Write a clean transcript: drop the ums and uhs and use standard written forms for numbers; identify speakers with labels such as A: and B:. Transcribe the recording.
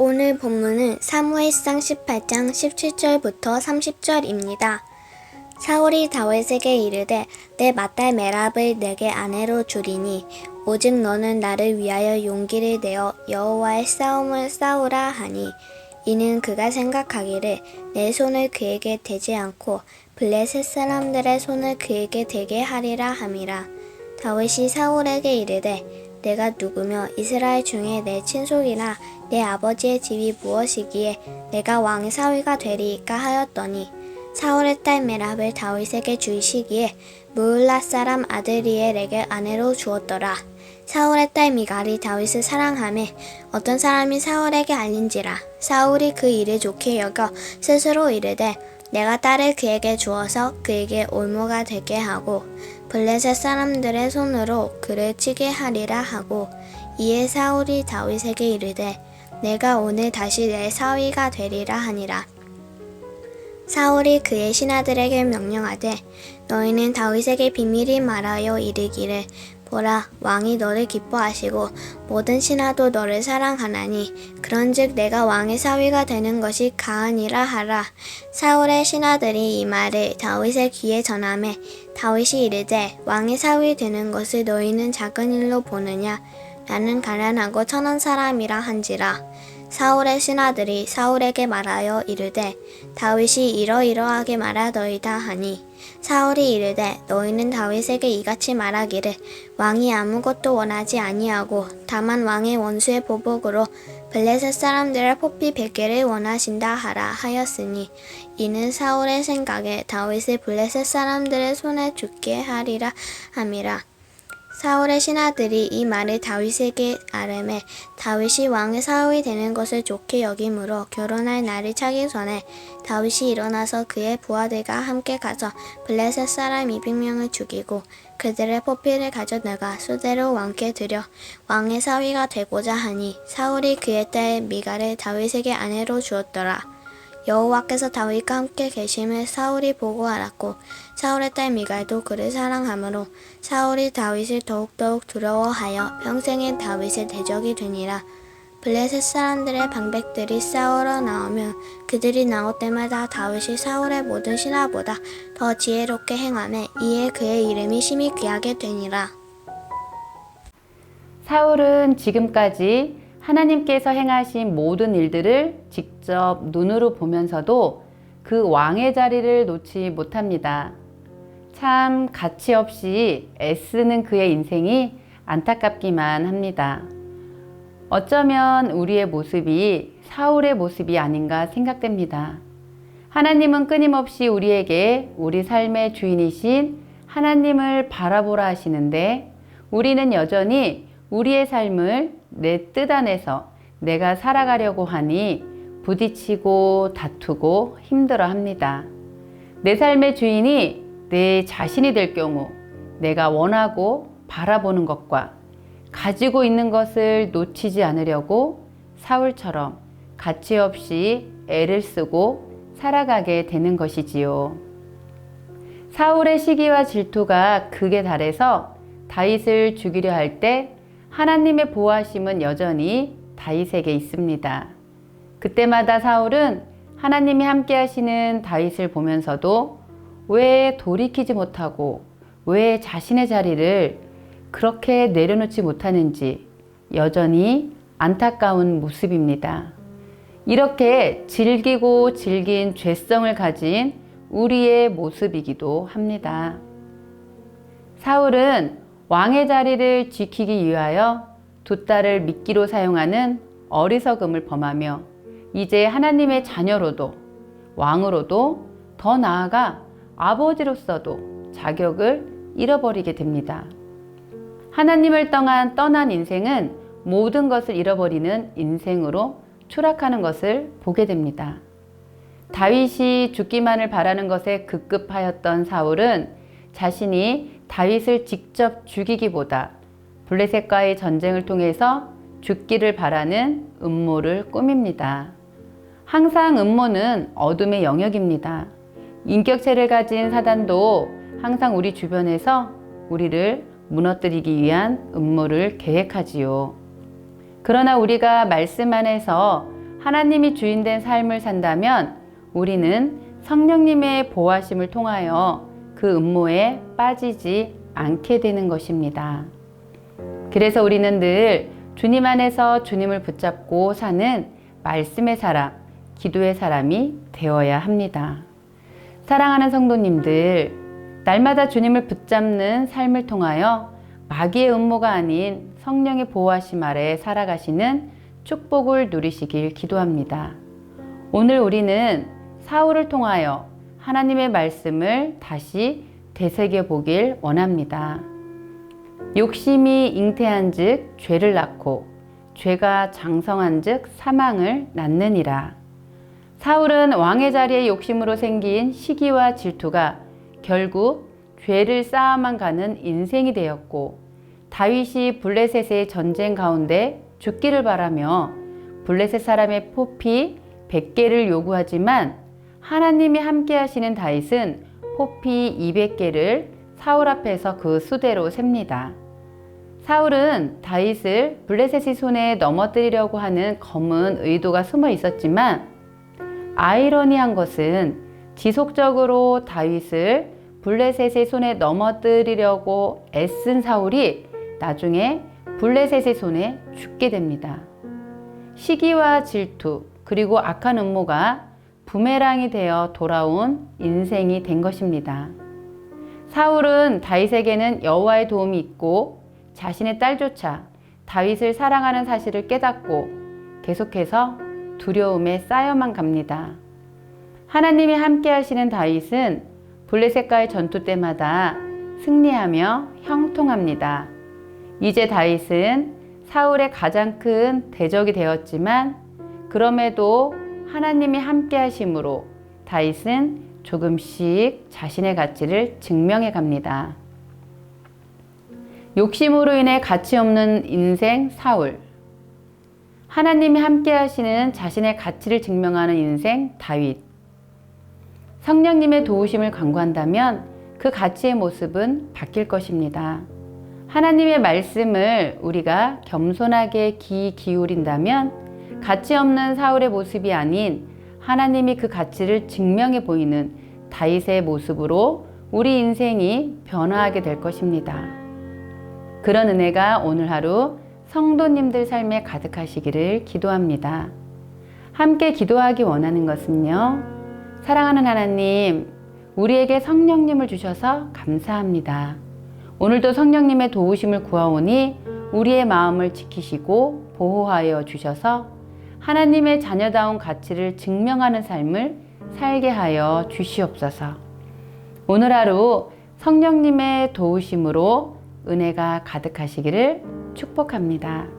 A: 오늘 본문은 사무엘상 18장 17절부터 30절입니다. 사울이 다윗에게 이르되 내 맏딸 메랍을 내게 아내로 주리니 오직 너는 나를 위하여 용기를 내어 여호와의 싸움을 싸우라 하니 이는 그가 생각하기를 내 손을 그에게 대지 않고 블레셋 사람들의 손을 그에게 대게 하리라 함이라. 다윗이 사울에게 이르되 내가 누구며 이스라엘 중에 내 친속이나 내 아버지의 집이 무엇이기에 내가 왕의 사위가 되리이까 하였더니 사울의 딸 메랍을 다윗에게 주시기에 무을라 사람 아드리엘에게 아내로 주었더라. 사울의 딸 미갈이 다윗을 사랑하매 어떤 사람이 사울에게 알린지라. 사울이 그 일을 좋게 여겨 스스로 이르되 내가 딸을 그에게 주어서 그에게 올무가 되게 하고 블레셋 사람들의 손으로 그를 치게 하리라 하고 이에 사울이 다윗에게 이르되 내가 오늘 다시 내 사위가 되리라 하니라. 사울이 그의 신하들에게 명령하되 너희는 다윗에게 비밀히 말하여 이르기를 보라 왕이 너를 기뻐하시고 모든 신하도 너를 사랑하나니 그런즉 내가 왕의 사위가 되는 것이 가하니라 하라. 사울의 신하들이 이 말을 다윗의 귀에 전하매 다윗이 이르되 왕의 사위 되는 것을 너희는 작은 일로 보느냐 나는 가난하고 천한 사람이라 한지라. 사울의 신하들이 사울에게 말하여 이르되 다윗이 이러이러하게 말하더이다 하니 사울이 이르되 너희는 다윗에게 이같이 말하기를 왕이 아무것도 원하지 아니하고 다만 왕의 원수의 보복으로 블레셋 사람들의 포피 100개를 원하신다 하라 하였으니 이는 사울의 생각에 다윗을 블레셋 사람들의 손에 죽게 하리라 함이라. 사울의 신하들이 이 말을 다윗에게 아뢰매 다윗이 왕의 사위 되는 것을 좋게 여김으로 결혼할 날이 차기 전에 다윗이 일어나서 그의 부하들과 함께 가서 블레셋 사람 200명을 죽이고 그들의 포피를 가져다가 수대로 왕께 드려 왕의 사위가 되고자 하니 사울이 그의 딸 미갈을 다윗에게 아내로 주었더라. 여호와께서 다윗과 함께 계심을 사울이 보고 알았고 사울의 딸 미갈도 그를 사랑하므로 사울이 다윗을 더욱더욱 두려워하여 평생에 다윗의 대적이 되니라. 블레셋 사람들의 방백들이 싸우러 나오면 그들이 나올 때마다 다윗이 사울의 모든 신하보다 더 지혜롭게 행하매 이에 그의 이름이 심히 귀하게 되니라.
B: 사울은 지금까지 하나님께서 행하신 모든 일들을 직접 눈으로 보면서도 그 왕의 자리를 놓지 못합니다. 참 가치 없이 애쓰는 그의 인생이 안타깝기만 합니다. 어쩌면 우리의 모습이 사울의 모습이 아닌가 생각됩니다. 하나님은 끊임없이 우리에게 우리 삶의 주인이신 하나님을 바라보라 하시는데 우리는 여전히 우리의 삶을 내 뜻 안에서 내가 살아가려고 하니 부딪히고 다투고 힘들어 합니다. 내 삶의 주인이 내 자신이 될 경우 내가 원하고 바라보는 것과 가지고 있는 것을 놓치지 않으려고 사울처럼 가치 없이 애를 쓰고 살아가게 되는 것이지요. 사울의 시기와 질투가 극에 달해서 다윗을 죽이려 할 때 하나님의 보호하심은 여전히 다윗에게 있습니다. 그때마다 사울은 하나님이 함께 하시는 다윗을 보면서도 왜 돌이키지 못하고 왜 자신의 자리를 그렇게 내려놓지 못하는지 여전히 안타까운 모습입니다. 이렇게 질기고 질긴 죄성을 가진 우리의 모습이기도 합니다. 사울은 왕의 자리를 지키기 위하여 두 딸을 미끼로 사용하는 어리석음을 범하며 이제 하나님의 자녀로도 왕으로도 더 나아가 아버지로서도 자격을 잃어버리게 됩니다. 하나님을 떠난 인생은 모든 것을 잃어버리는 인생으로 추락하는 것을 보게 됩니다. 다윗이 죽기만을 바라는 것에 급급하였던 사울은 자신이 다윗을 직접 죽이기보다 블레셋과의 전쟁을 통해서 죽기를 바라는 음모를 꾸밉니다. 항상 음모는 어둠의 영역입니다. 인격체를 가진 사단도 항상 우리 주변에서 우리를 무너뜨리기 위한 음모를 계획하지요. 그러나 우리가 말씀 안에서 하나님이 주인된 삶을 산다면 우리는 성령님의 보호하심을 통하여 그 음모에 빠지지 않게 되는 것입니다. 그래서 우리는 늘 주님 안에서 주님을 붙잡고 사는 말씀의 사람, 기도의 사람이 되어야 합니다. 사랑하는 성도님들, 날마다 주님을 붙잡는 삶을 통하여 마귀의 음모가 아닌 성령의 보호하심 아래 살아가시는 축복을 누리시길 기도합니다. 오늘 우리는 사울을 통하여 하나님의 말씀을 다시 되새겨 보길 원합니다. 욕심이 잉태한 즉 죄를 낳고 죄가 장성한 즉 사망을 낳느니라. 사울은 왕의 자리에 욕심으로 생긴 시기와 질투가 결국 죄를 쌓아만 가는 인생이 되었고, 다윗이 블레셋의 전쟁 가운데 죽기를 바라며 블레셋 사람의 포피 100개를 요구하지만 하나님이 함께 하시는 다윗은 포피 200개를 사울 앞에서 그 수대로 셉니다. 사울은 다윗을 블레셋의 손에 넘어뜨리려고 하는 검은 의도가 숨어 있었지만, 아이러니한 것은 지속적으로 다윗을 블레셋의 손에 넘어뜨리려고 애쓴 사울이 나중에 블레셋의 손에 죽게 됩니다. 시기와 질투 그리고 악한 음모가 부메랑이 되어 돌아온 인생이 된 것입니다. 사울은 다윗에게는 여호와의 도움이 있고 자신의 딸조차 다윗을 사랑하는 사실을 깨닫고 계속해서 두려움에 쌓여만 갑니다. 하나님이 함께 하시는 다윗은 블레셋과의 전투 때마다 승리하며 형통합니다. 이제 다윗은 사울의 가장 큰 대적이 되었지만 그럼에도 하나님이 함께 하심으로 다윗은 조금씩 자신의 가치를 증명해 갑니다. 욕심으로 인해 가치 없는 인생 사울, 하나님이 함께 하시는 자신의 가치를 증명하는 인생 다윗. 성령님의 도우심을 간구한다면 그 가치의 모습은 바뀔 것입니다. 하나님의 말씀을 우리가 겸손하게 귀 기울인다면 가치 없는 사울의 모습이 아닌 하나님이 그 가치를 증명해 보이는 다윗의 모습으로 우리 인생이 변화하게 될 것입니다. 그런 은혜가 오늘 하루 성도님들 삶에 가득하시기를 기도합니다. 함께 기도하기 원하는 것은요, 사랑하는 하나님, 우리에게 성령님을 주셔서 감사합니다. 오늘도 성령님의 도우심을 구하오니 우리의 마음을 지키시고 보호하여 주셔서 하나님의 자녀다운 가치를 증명하는 삶을 살게 하여 주시옵소서. 오늘 하루 성령님의 도우심으로 은혜가 가득하시기를 축복합니다.